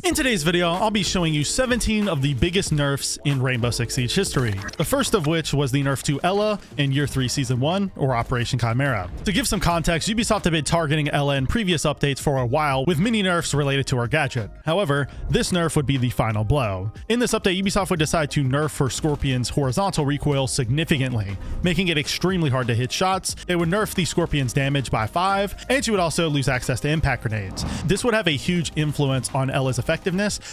In today's video, I'll be showing you 17 of the biggest nerfs in Rainbow Six Siege history. The first of which was the nerf to Ella in Year 3 Season 1, or Operation Chimera. To give some context, Ubisoft had been targeting Ella in previous updates for a while with mini nerfs related to her gadget. However, this nerf would be the final blow. In this update, Ubisoft would decide to nerf her Scorpion's horizontal recoil significantly, making it extremely hard to hit shots. It would nerf the Scorpion's damage by 5, and she would also lose access to impact grenades. This would have a huge influence on Ella's effectiveness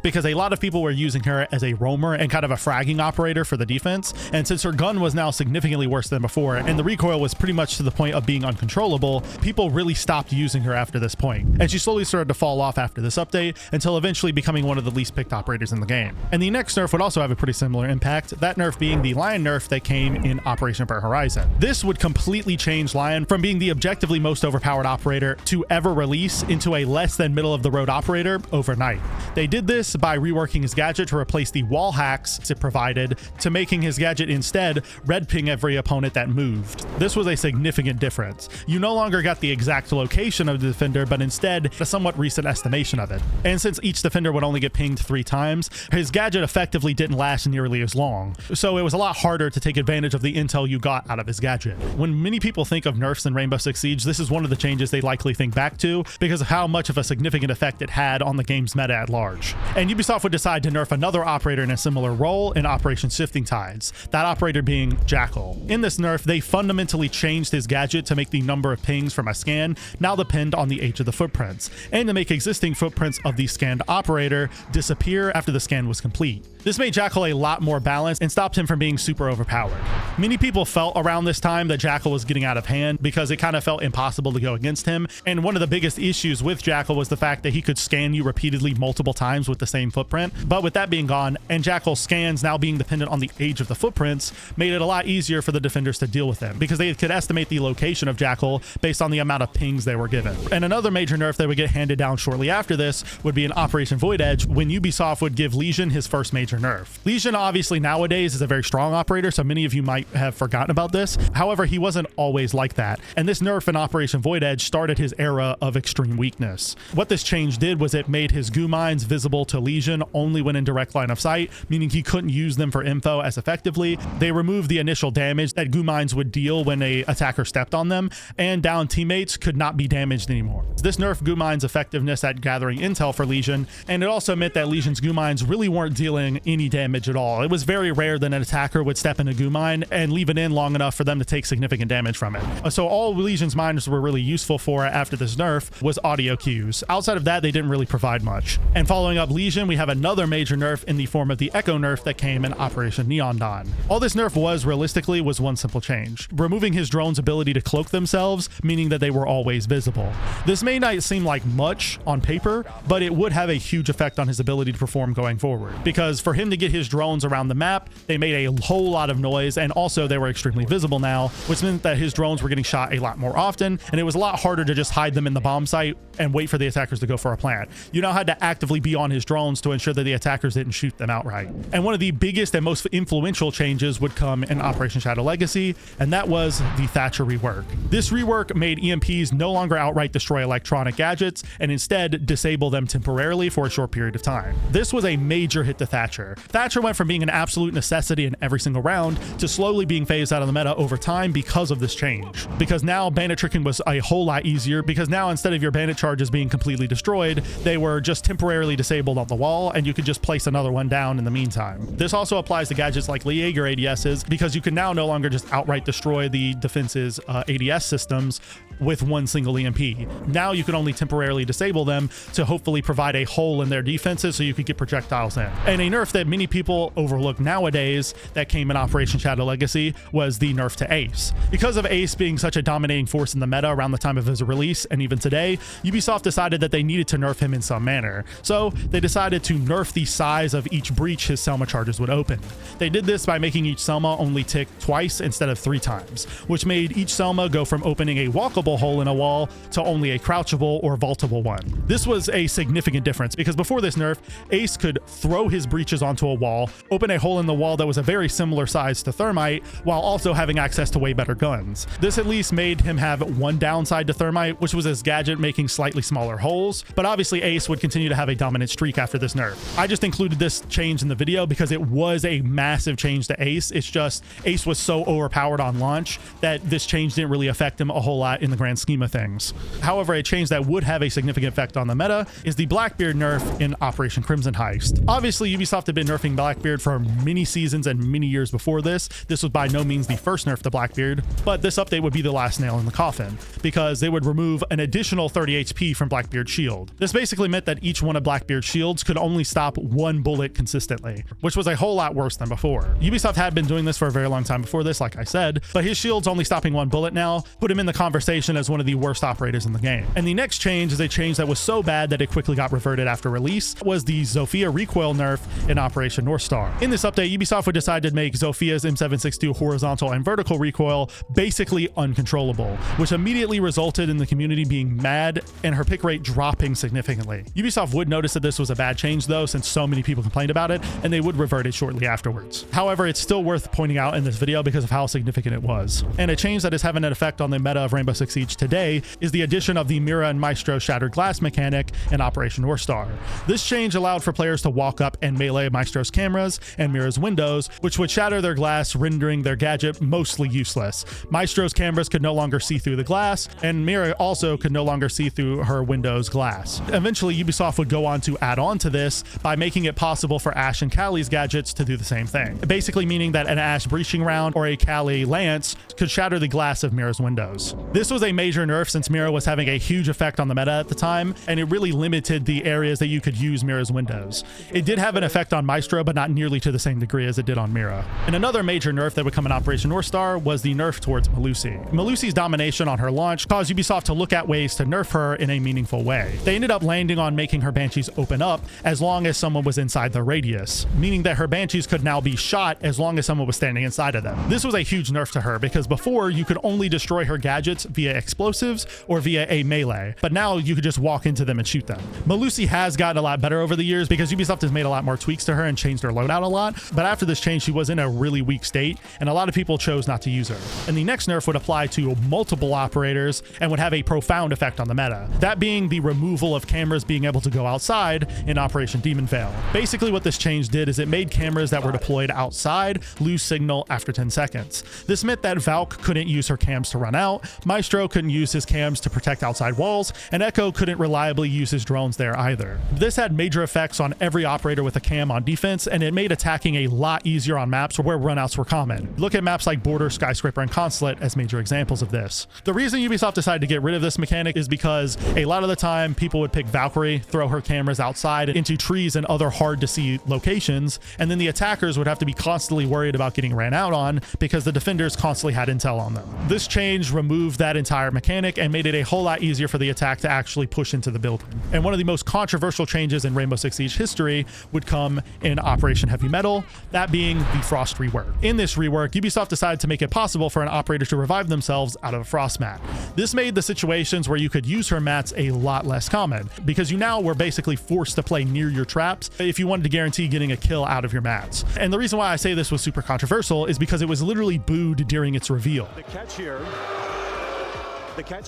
because a lot of people were using her as a roamer and kind of a fragging operator for the defense. And since her gun was now significantly worse than before and the recoil was pretty much to the point of being uncontrollable, people really stopped using her after this point. And she slowly started to fall off after this update until eventually becoming one of the least picked operators in the game. And the next nerf would also have a pretty similar impact, that nerf being the Lion nerf that came in Operation Burnt Horizon. This would completely change Lion from being the objectively most overpowered operator to ever release into a less than middle of the road operator overnight. They did this by reworking his gadget to replace the wall hacks it provided to making his gadget instead red ping every opponent that moved. This was a significant difference. You no longer got the exact location of the defender, but instead a somewhat recent estimation of it. And since each defender would only get pinged 3 times, his gadget effectively didn't last nearly as long. So it was a lot harder to take advantage of the intel you got out of his gadget. When many people think of nerfs in Rainbow Six Siege, this is one of the changes they likely think back to because of how much of a significant effect it had on the game's meta at large. And Ubisoft would decide to nerf another operator in a similar role in Operation Shifting Tides, that operator being Jackal. In this nerf, they fundamentally changed his gadget to make the number of pings from a scan now depend on the age of the footprints, and to make existing footprints of the scanned operator disappear after the scan was complete. This made Jackal a lot more balanced and stopped him from being super overpowered. Many people felt around this time that Jackal was getting out of hand because it kind of felt impossible to go against him, and one of the biggest issues with Jackal was the fact that he could scan you repeatedly multiple times with the same footprint. But with that being gone, and Jackal's scans now being dependent on the age of the footprints, made it a lot easier for the defenders to deal with him because they could estimate the location of Jackal based on the amount of pings they were given. And another major nerf that would get handed down shortly after this would be in Operation Void Edge, when Ubisoft would give Legion his first major nerf. Legion obviously nowadays is a very strong operator, so many of you might have forgotten about this. However, he wasn't always like that, and this nerf in Operation Void Edge started his era of extreme weakness. What this change did was it made his goo mines visible to Legion only when in direct line of sight, meaning he couldn't use them for info as effectively. They removed the initial damage that goo mines would deal when an attacker stepped on them, and down teammates could not be damaged anymore. This nerfed goo mines' effectiveness at gathering intel for Legion, and it also meant that Legion's goo mines really weren't dealing any damage at all. It was very rare that an attacker would step in a goo mine and leave it in long enough for them to take significant damage from it. So all Legion's mines were really useful for after this nerf was audio cues. Outside of that, they didn't really provide much. And following up Legion, we have another major nerf in the form of the Echo nerf that came in Operation Neon Dawn. All this nerf was realistically was one simple change: removing his drone's ability to cloak themselves, meaning that they were always visible. This may not seem like much on paper, but it would have a huge effect on his ability to perform going forward, because for him to get his drones around the map, they made a whole lot of noise, and also they were extremely visible now, which meant that his drones were getting shot a lot more often, and it was a lot harder to just hide them in the bomb site and wait for the attackers to go for a plant. You now had to actively be on his drones to ensure that the attackers didn't shoot them outright. And one of the biggest and most influential changes would come in Operation Shadow Legacy, and that was the Thatcher rework. This rework made EMPs no longer outright destroy electronic gadgets and instead disable them temporarily for a short period of time. This was a major hit to Thatcher. Thatcher went from being an absolute necessity in every single round to slowly being phased out of the meta over time because of this change. Because now bandit tricking was a whole lot easier, because now instead of your bandit charges being completely destroyed, they were just temporarily disabled on the wall, and you could just place another one down in the meantime. This also applies to gadgets like Jaeger ADSs, because you can now no longer just outright destroy the defense's ADS systems with one single EMP. Now you can only temporarily disable them to hopefully provide a hole in their defenses so you could get projectiles in. And a nerf that many people overlook nowadays that came in Operation Shadow Legacy was the nerf to Ace. Because of Ace being such a dominating force in the meta around the time of his release, and even today, Ubisoft decided that they needed to nerf him in some manner. So they decided to nerf the size of each breach his Selma charges would open. They did this by making each Selma only tick twice instead of 3 times, which made each Selma go from opening a walkable jumpable hole in a wall to only a crouchable or vaultable one. This was a significant difference because before this nerf, Ace could throw his breaches onto a wall, open a hole in the wall that was a very similar size to Thermite, while also having access to way better guns. This at least made him have one downside to Thermite, which was his gadget making slightly smaller holes, but obviously Ace would continue to have a dominant streak after this nerf. I just included this change in the video because it was a massive change to Ace. It's just Ace was so overpowered on launch that this change didn't really affect him a whole lot in the grand scheme of things. However, a change that would have a significant effect on the meta is the Blackbeard nerf in Operation Crimson Heist. Obviously, Ubisoft had been nerfing Blackbeard for many seasons and many years before this. This was by no means the first nerf to Blackbeard, but this update would be the last nail in the coffin because they would remove an additional 30 HP from Blackbeard's shield. This basically meant that each one of Blackbeard's shields could only stop one bullet consistently, which was a whole lot worse than before. Ubisoft had been doing this for a very long time before this, like I said, but his shield's only stopping one bullet now put him in the conversation as one of the worst operators in the game. And the next change is a change that was so bad that it quickly got reverted after release, was the Zofia recoil nerf in Operation North Star. In this update, Ubisoft would decide to make Zofia's M762 horizontal and vertical recoil basically uncontrollable, which immediately resulted in the community being mad and her pick rate dropping significantly. Ubisoft would notice that this was a bad change though, since so many people complained about it, and they would revert it shortly afterwards. However, it's still worth pointing out in this video because of how significant it was. And a change that is having an effect on the meta of Rainbow Six Siege today is the addition of the Mira and Maestro shattered glass mechanic in Operation North Star. This change allowed for players to walk up and melee Maestro's cameras and Mira's windows, which would shatter their glass, rendering their gadget mostly useless. Maestro's cameras could no longer see through the glass, and Mira also could no longer see through her window's glass. Eventually, Ubisoft would go on to add on to this by making it possible for Ash and Callie's gadgets to do the same thing, basically meaning that an Ash breaching round or a Callie lance could shatter the glass of Mira's windows. This was a major nerf since Mira was having a huge effect on the meta at the time, and it really limited the areas that you could use Mira's windows. It did have an effect on Maestro, but not nearly to the same degree as it did on Mira. And another major nerf that would come in Operation North Star was the nerf towards Melusi. Melusi's domination on her launch caused Ubisoft to look at ways to nerf her in a meaningful way. They ended up landing on making her Banshees open up as long as someone was inside the radius, meaning that her Banshees could now be shot as long as someone was standing inside of them. This was a huge nerf to her because before you could only destroy her gadgets via explosives or via a melee, but now you could just walk into them and shoot them. Melusi has gotten a lot better over the years because Ubisoft has made a lot more tweaks to her and changed her loadout a lot, but after this change she was in a really weak state and a lot of people chose not to use her. And the next nerf would apply to multiple operators and would have a profound effect on the meta, that being the removal of cameras being able to go outside in Operation Demon Veil. Basically what this change did is it made cameras that were deployed outside lose signal after 10 seconds. This meant that Valk couldn't use her cams to run out, Maestro couldn't use his cams to protect outside walls, and Echo couldn't reliably use his drones there either. This had major effects on every operator with a cam on defense, and it made attacking a lot easier on maps where runouts were common. Look at maps like Border, Skyscraper, and Consulate as major examples of this. The reason Ubisoft decided to get rid of this mechanic is because a lot of the time people would pick Valkyrie, throw her cameras outside into trees and other hard to see locations, and then the attackers would have to be constantly worried about getting ran out on because the defenders constantly had intel on them. This change removed that entire mechanic and made it a whole lot easier for the attack to actually push into the building. And one of the most controversial changes in Rainbow Six Siege history would come in Operation Heavy Metal, that being the Frost rework. In this rework, Ubisoft decided to make it possible for an operator to revive themselves out of a Frost mat. This made the situations where you could use her mats a lot less common because you now were basically forced to play near your traps if you wanted to guarantee getting a kill out of your mats. And the reason why I say this was super controversial is because it was literally booed during its reveal. The catch here.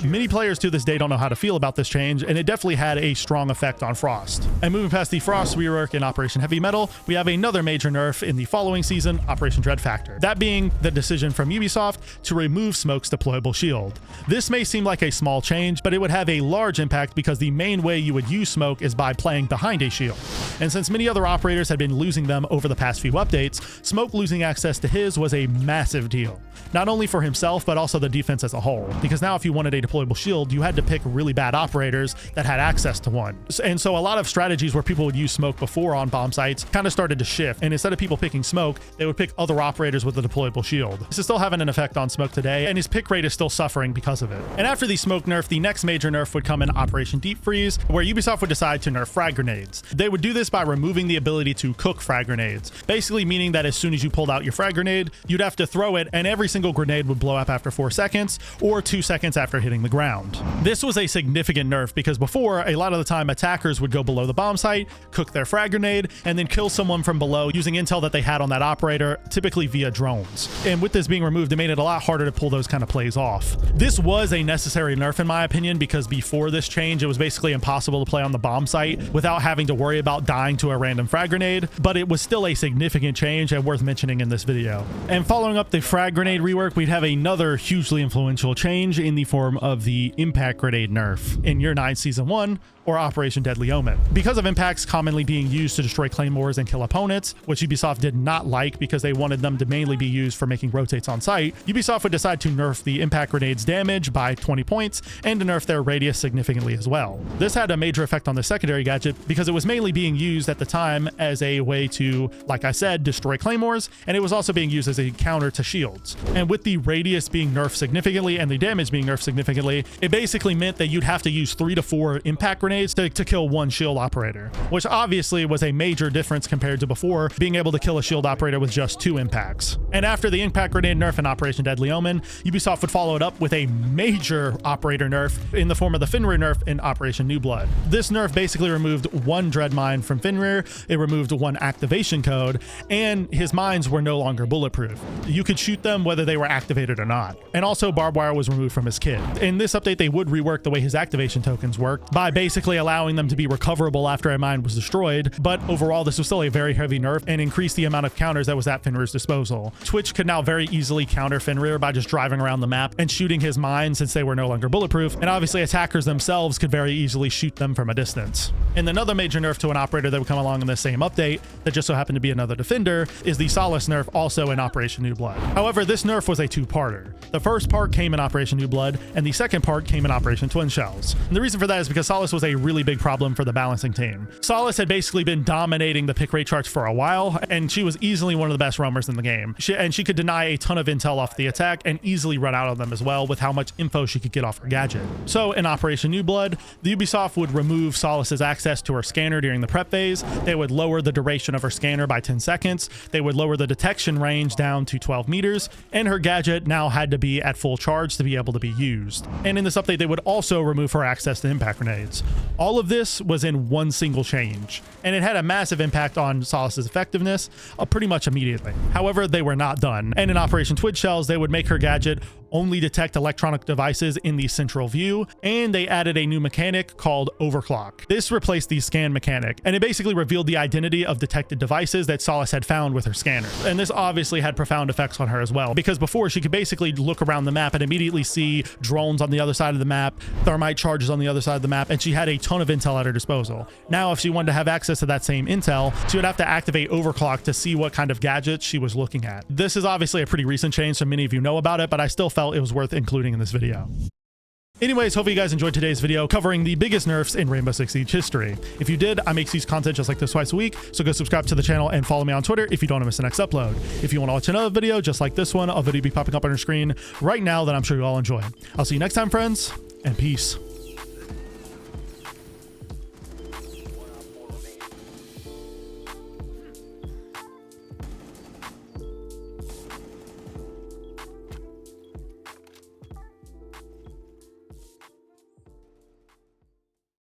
Many players to this day don't know how to feel about this change, and it definitely had a strong effect on Frost. And moving past the Frost rework in Operation Heavy Metal, we have another major nerf in the following season, Operation Dread Factor. That being the decision from Ubisoft to remove Smoke's deployable shield. This may seem like a small change, but it would have a large impact because the main way you would use Smoke is by playing behind a shield. And since many other operators had been losing them over the past few updates, Smoke losing access to his was a massive deal. Not only for himself, but also the defense as a whole. Because now if you wanted a deployable shield, you had to pick really bad operators that had access to one. And so a lot of strategies where people would use Smoke before on bomb sites kind of started to shift. And instead of people picking Smoke, they would pick other operators with a deployable shield. This is still having an effect on Smoke today, and his pick rate is still suffering because of it. And after the Smoke nerf, the next major nerf would come in Operation Deep Freeze, where Ubisoft would decide to nerf frag grenades. They would do this by removing the ability to cook frag grenades, basically meaning that as soon as you pulled out your frag grenade, you'd have to throw it, and every single single grenade would blow up after 4 seconds or 2 seconds after hitting the ground. This was a significant nerf because before, a lot of the time attackers would go below the bomb site, cook their frag grenade, and then kill someone from below using intel that they had on that operator, typically via drones. And with this being removed, it made it a lot harder to pull those kind of plays off. This was a necessary nerf in my opinion, because before this change, it was basically impossible to play on the bomb site without having to worry about dying to a random frag grenade, but it was still a significant change and worth mentioning in this video. And following up the frag grenade rework, we'd have another hugely influential change in the form of the impact grenade nerf in Year 9 Season 1, or Operation Deadly Omen. Because of impacts commonly being used to destroy claymores and kill opponents, which Ubisoft did not like because they wanted them to mainly be used for making rotates on site, Ubisoft would decide to nerf the impact grenade's damage by 20 points and to nerf their radius significantly as well. This had a major effect on the secondary gadget because it was mainly being used at the time as a way to, like I said, destroy claymores, and it was also being used as a counter to shields. And with the radius being nerfed significantly and the damage being nerfed significantly, it basically meant that you'd have to use 3 to 4 impact grenades to kill one shield operator, which obviously was a major difference compared to before being able to kill a shield operator with just 2 impacts. And after the impact grenade nerf in Operation Deadly Omen, Ubisoft would follow it up with a major operator nerf in the form of the Fenrir nerf in Operation New Blood. This nerf basically removed 1 dread mine from Fenrir, it removed 1 activation code, and his mines were no longer bulletproof. You could shoot them whether they were activated or not. And also barbed wire was removed from his kit. In this update, they would rework the way his activation tokens worked by basically allowing them to be recoverable after a mine was destroyed, but overall this was still a very heavy nerf and increased the amount of counters that was at Fenrir's disposal. Twitch could now very easily counter Fenrir by just driving around the map and shooting his mines since they were no longer bulletproof, and obviously attackers themselves could very easily shoot them from a distance. And another major nerf to an operator that would come along in this same update that just so happened to be another defender is the Solace nerf, also in Operation New Blood. However, this nerf was a 2-parter. The first part came in Operation New Blood and the second part came in Operation Twin Shells. And the reason for that is because Solace was a really big problem for the balancing team. Solace had basically been dominating the pick rate charts for a while, and she was easily one of the best roamers in the game. She could deny a ton of intel off the attack and easily run out of them as well with how much info she could get off her gadget. So in Operation New Blood, the Ubisoft would remove Solace's access to her scanner during the prep phase. They would lower the duration of her scanner by 10 seconds. They would lower the detection range down to 12 meters, and her gadget now had to be at full charge to be able to be used. And in this update, they would also remove her access to impact grenades. All of this was in one single change, and it had a massive impact on Solace's effectiveness pretty much immediately. However, they were not done, and in Operation Twin Shells, they would make her gadget only detect electronic devices in the central view, and they added a new mechanic called overclock. This replaced the scan mechanic, and it basically revealed the identity of detected devices that Solace had found with her scanner. And this obviously had profound effects on her as well, because before she could basically look around the map and immediately see drones on the other side of the map, thermite charges on the other side of the map, and she had a ton of intel at her disposal. Now, if she wanted to have access to that same intel, she would have to activate overclock to see what kind of gadgets she was looking at. This is obviously a pretty recent change, so many of you know about it, but I still felt it was worth including in this video. Anyways, hopefully you guys enjoyed today's video covering the biggest nerfs in Rainbow Six Siege history. If you did, I make these content just like this twice a week, so go subscribe to the channel and follow me on Twitter if you don't want to miss the next upload. If you want to watch another video just like this one, a video will be popping up on your screen right now that I'm sure you all enjoy. I'll see you next time, friends, and peace.